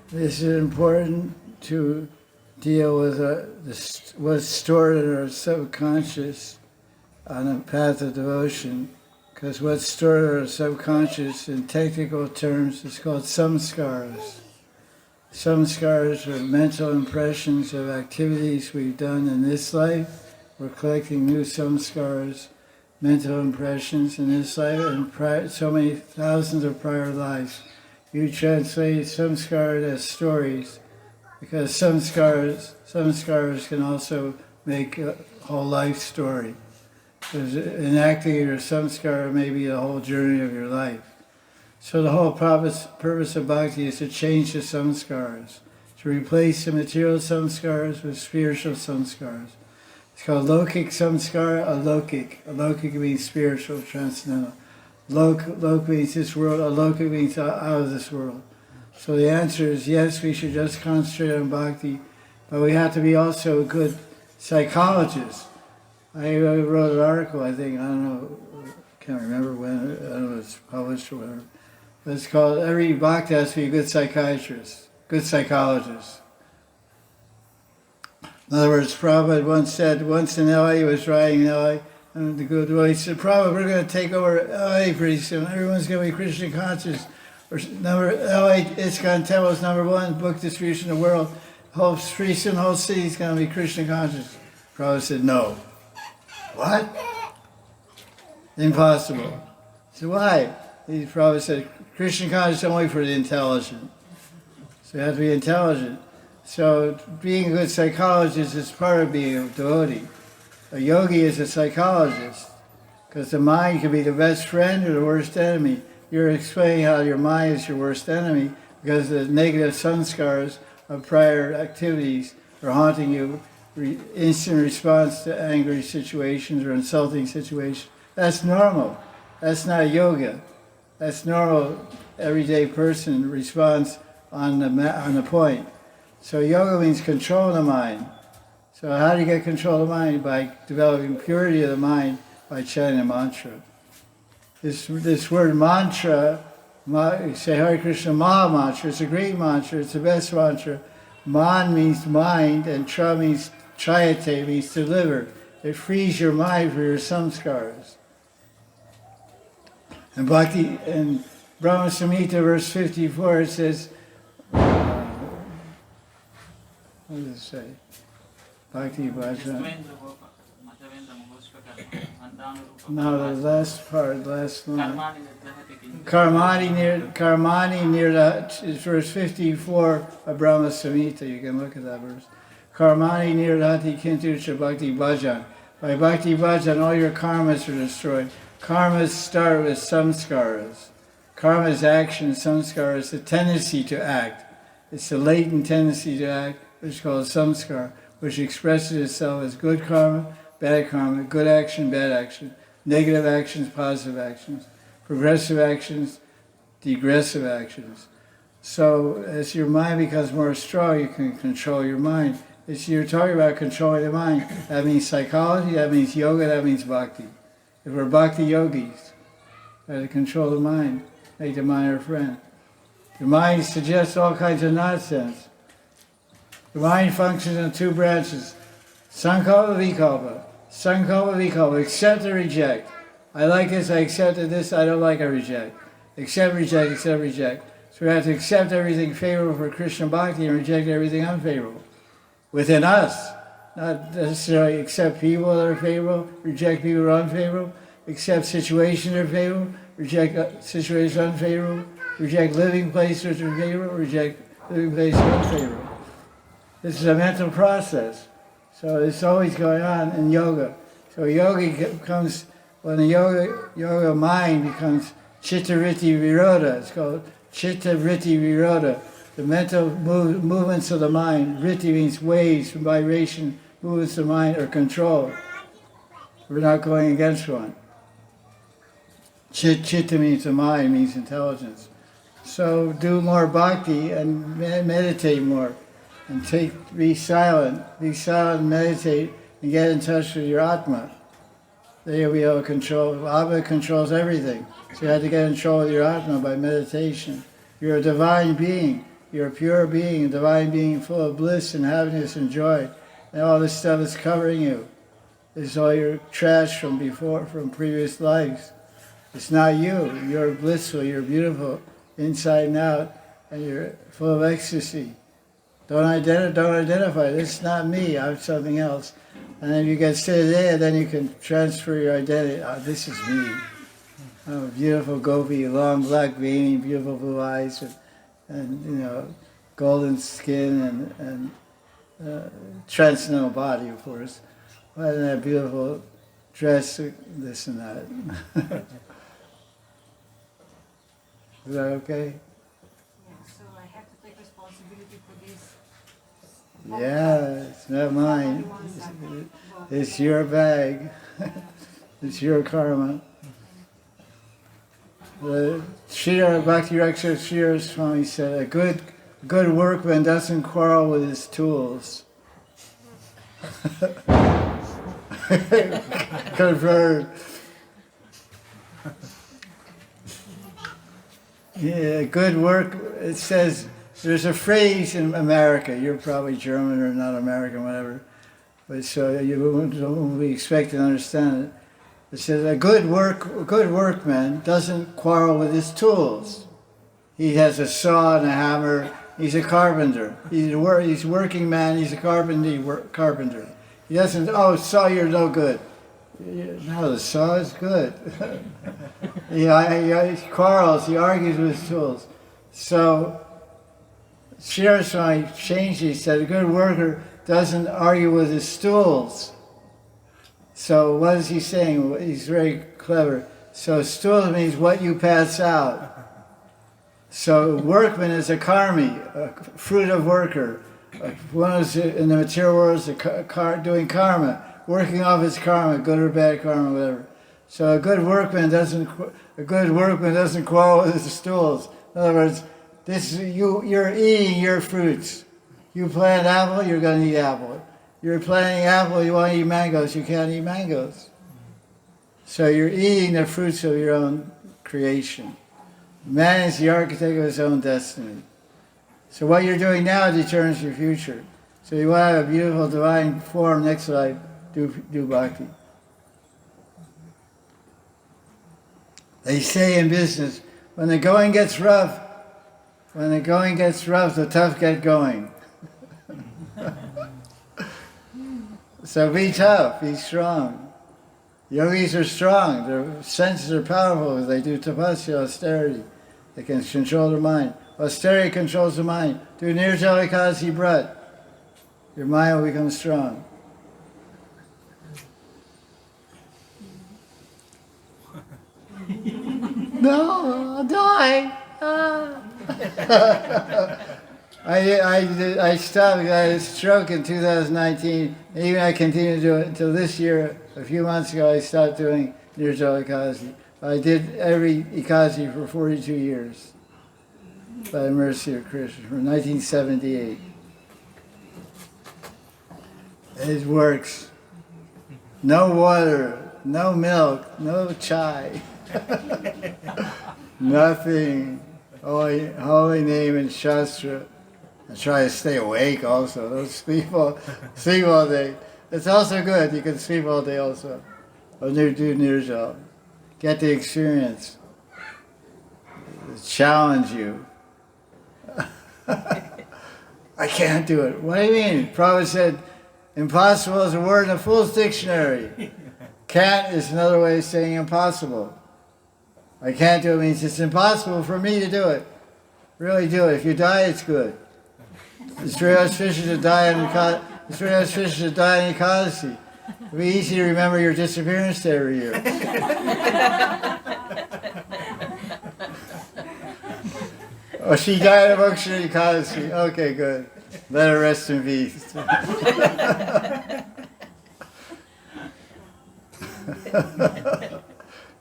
This is important to deal with what's stored in our subconscious on a path of devotion, because what's stored in our subconscious in technical terms is called samskaras. Samskaras are mental impressions of activities we've done in this life. We're collecting new samskaras, mental impressions in this life, and so many thousands of prior lives. You translate samskaras as stories, because samskaras can also make a whole life story. Because enacting your samskara may be the whole journey of your life. So the whole purpose of bhakti is to change the samskaras, to replace the material samskaras with spiritual samskaras. It's called lokik samskara, alokik. Alokik means spiritual, transcendental. Lok means this world, alokik means out of this world. So the answer is yes, we should just concentrate on bhakti, but we have to be also good psychologists. I wrote an article, I think, I don't know, can't remember when, I don't know if it's published or whatever. But it's called, every bhakta has to be a good psychiatrist, good psychologist. In other words, Prabhupada once said, once in LA, he was riding in LA, and he said, Prabhupada, we're going to take over LA pretty soon. Everyone's going to be Krishna conscious. LA ISKCON Temple is #1 book distribution in the world. Pretty soon the whole city is going to be Krishna conscious. Prabhupada said, no. What? Impossible. So why? He probably said, Krishna consciousness is only for the intelligent. So you have to be intelligent. So being a good psychologist is part of being a devotee. A yogi is a psychologist, because the mind can be the best friend or the worst enemy. You're explaining how your mind is your worst enemy because the negative samskaras of prior activities are haunting you. Instant response to angry situations or insulting situations. That's normal. That's not yoga. That's normal. Everyday person responds on the point. So yoga means control the mind. So how do you get control of the mind? By developing purity of the mind by chanting a mantra. This word mantra, say Hare Krishna Maha Mantra, it's a great mantra, it's the best mantra. Man means mind and tra means chayate, means deliver. It frees your mind for your samskaras. And Bhakti, in Brahma Samhita verse 54, it says, what does it say? Bhakti Bhajan. No, the last part, last line. Karmani near that is verse 54 of Brahma Samhita. You can look at that verse. Karmani nirdhati kintucha bhakti bhajan. By bhakti bhajan, all your karmas are destroyed. Karmas start with samskaras. Karma is action, samskara is the tendency to act. It's the latent tendency to act, which is called samskara, which expresses itself as good karma, good action, bad action, negative actions, positive actions, progressive actions, degressive actions. So as your mind becomes more strong, you can control your mind. You're talking about controlling the mind. That means psychology, that means yoga, that means bhakti. If we're bhakti yogis, we have to control the mind, make the mind our friend. The mind suggests all kinds of nonsense. The mind functions in two branches. Sankalpa, vikalpa. Sankalpa, vikalpa. Accept or reject. I like this, I accepted this, I don't like, I reject. Accept, reject, accept, reject. So we have to accept everything favorable for Krishna Bhakti and reject everything unfavorable. Within us. Not necessarily accept people that are favorable, reject people that are unfavorable, accept situations that are favorable, reject situations unfavorable, reject living places that are favorable, reject living places that are unfavorable. This is a mental process. So it's always going on in yoga. So yoga becomes, when the yoga mind becomes chitta vritti viroda, it's called chitta vritti viroda. The mental movements of the mind, vritti means waves, vibration, movements of the mind are controlled. We're not going against one. Chitta means the mind, means intelligence. So do more bhakti and meditate more. And be silent, meditate, and get in touch with your Atma. Then you'll be able to control. Atma controls everything. So you have to get in control of your Atma by meditation. You're a divine being. You're a pure being, a divine being full of bliss and happiness and joy. And all this stuff is covering you. This is all your trash from before, from previous lives. It's not you. You're blissful, you're beautiful, inside and out, and you're full of ecstasy. Don't identify. This is not me. I'm something else. And then you get steady there, then you can transfer your identity. Oh, this is me. I'm a beautiful gopi, long black veiny, beautiful blue eyes, and golden skin and transcendental body, of course. And that beautiful dress, this and that. Is that okay? Yeah, so I have to take responsibility for this. Yeah, it's not mine. It's your bag. It's your karma. The Srila Bhakti Rakshak Srila Swami said, a good workman doesn't quarrel with his tools. Confirmed. Yeah, good work. It says, there's a phrase in America, you're probably German or not American, whatever, but so you won't be expected to understand it. It says, a good workman doesn't quarrel with his tools. He has a saw and a hammer. He's a carpenter. He's a working man. He's a carpenter. He doesn't, oh, saw, you're no good. No, the saw is good. He quarrels, he argues with his tools. So, Srila Swami changed it. He said, a good worker doesn't argue with his stools. So what is he saying? He's very clever. So stool means what you pass out. So workman is a karmi, a fruit of worker. One is in the material world is doing karma, working off his karma, good or bad karma, whatever. So a good workman doesn't quarrel with his stools. In other words, you're eating your fruits. You plant apple, you're going to eat apple. You're planting apple, you want to eat mangoes, you can't eat mangoes. So you're eating the fruits of your own creation. Man is the architect of his own destiny. So what you're doing now determines your future. So you want to have a beautiful divine form next life, do bhakti. They say in business, when the going gets rough, the tough get going. So be tough, be strong. Yogis are strong, their senses are powerful, they do tapasya, austerity. They can control their mind. Austerity controls the mind. Do Nirjala Ekadasi Brat. Your mind will become strong. No, I'll die. I stopped. I had a stroke in 2019. And even I continued to do it until this year. A few months ago, I stopped doing Nirjala Ekadasi. I did every Ekadasi for 42 years. By the mercy of Krishna, from 1978. It works. No water, no milk, no chai. Nothing. Holy name and Shastra. I try to stay awake also. Don't sleep all day. It's also good. You can sleep all day also. Or do Nirjal. Get the experience. Challenge you. I can't do it. What do you mean? Prabhupada said, impossible is a word in a fool's dictionary. Can't is another way of saying impossible. I can't do it means it's impossible for me to do it. Really do it. If you die, it's good. It's very auspicious to die in Ekadasi. It'll be easy to remember your disappearance day every year. Oh, she died of Akshari Ekadasi. Okay, good. Let her rest in peace.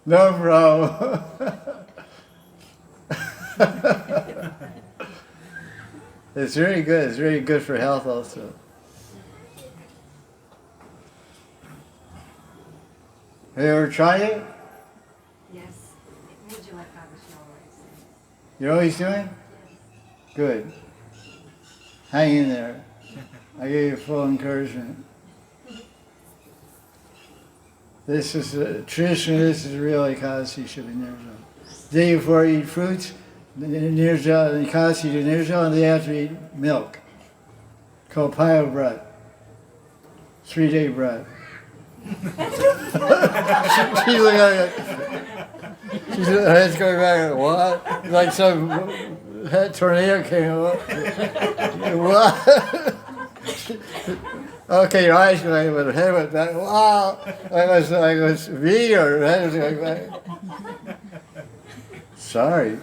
No problem. It's very good. It's very good for health also. Have you ever tried it? Yes. You're always doing? Good. Hang in there. I give you full encouragement. This is traditionally this is real Ekadasi should be nirjala. Day before you eat fruits, nirjala, Ekadasi to nirjala, and they have to eat milk. Called paya bread. 3-day bread. She's looking at it. She's her head's going back. What? Like some tornado came up. What? Okay, your eyes going, but her head went back. Wow! I was me, or her head was going back. Sorry.